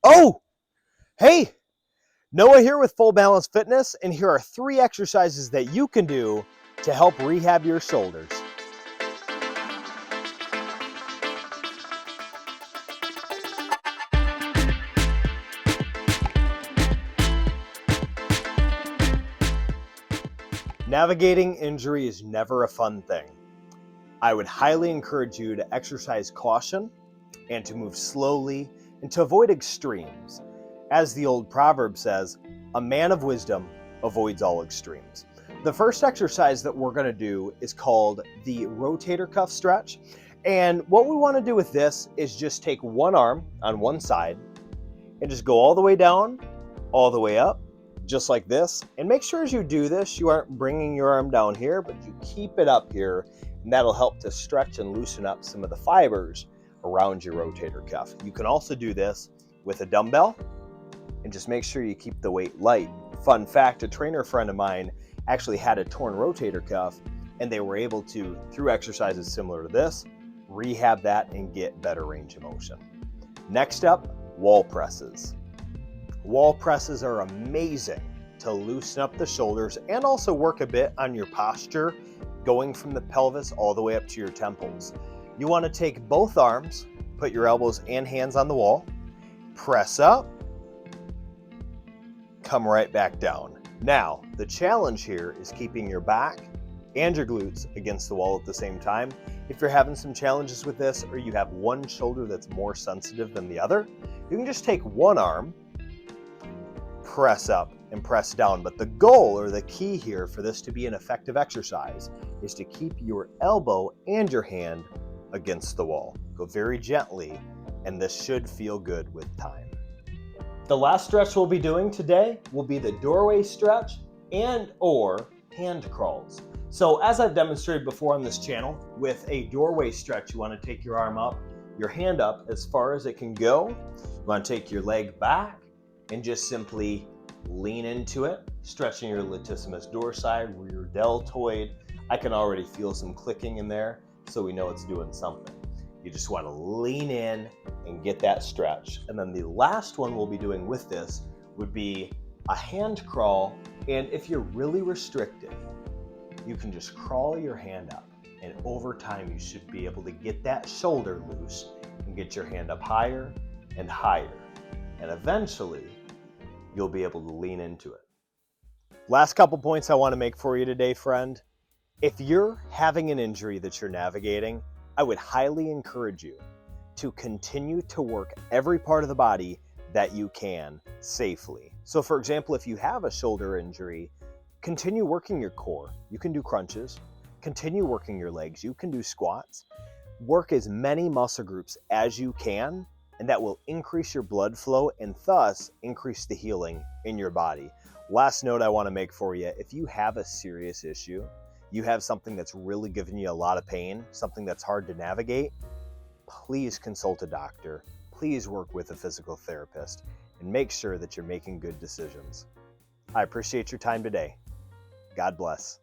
Oh, hey, Noah here with Full Balance Fitness, and here are 3 exercises that you can do to help rehab your shoulders. Navigating injury is never a fun thing. I would highly encourage you to exercise caution and to move slowly and to avoid extremes. As the old proverb says, a man of wisdom avoids all extremes. The first exercise that we're going to do is called the rotator cuff stretch. And what we want to do with this is just take one arm on one side and just go all the way down, all the way up, just like this. And make sure as you do this, you aren't bringing your arm down here, but you keep it up here, and that'll help to stretch and loosen up some of the fibers around your rotator cuff. You can also do this with a dumbbell, and just make sure you keep the weight light. Fun fact, a trainer friend of mine actually had a torn rotator cuff, and they were able to, through exercises similar to this, rehab that and get better range of motion. Next up, wall presses. Wall presses are amazing to loosen up the shoulders and also work a bit on your posture, going from the pelvis all the way up to your temples. You want to take both arms, put your elbows and hands on the wall, press up, come right back down. Now, the challenge here is keeping your back and your glutes against the wall at the same time. If you're having some challenges with this, or you have one shoulder that's more sensitive than the other, you can just take one arm, press up and press down. But the goal, or the key here for this to be an effective exercise, is to keep your elbow and your hand against the wall. Go very gently, and this should feel good with time. The last stretch we'll be doing today will be the doorway stretch and or hand crawls. So as I've demonstrated before on this channel, with a doorway stretch, you want to take your arm up, your hand up as far as it can go. You want to take your leg back and just simply lean into it, stretching your latissimus dorsi, rear deltoid. I can already feel some clicking in there, so we know it's doing something. You just want to lean in and get that stretch. And then the last one we'll be doing with this would be a hand crawl. And if you're really restricted, you can just crawl your hand up. And over time, you should be able to get that shoulder loose and get your hand up higher and higher. And eventually, you'll be able to lean into it. Last couple points I want to make for you today, friend. If you're having an injury that you're navigating, I would highly encourage you to continue to work every part of the body that you can safely. So for example, if you have a shoulder injury, continue working your core. You can do crunches. Continue working your legs. You can do squats. Work as many muscle groups as you can, and that will increase your blood flow and thus increase the healing in your body. Last note I want to make for you, if you have a serious issue, you have something that's really giving you a lot of pain, something that's hard to navigate, please consult a doctor. Please work with a physical therapist and make sure that you're making good decisions. I appreciate your time today. God bless.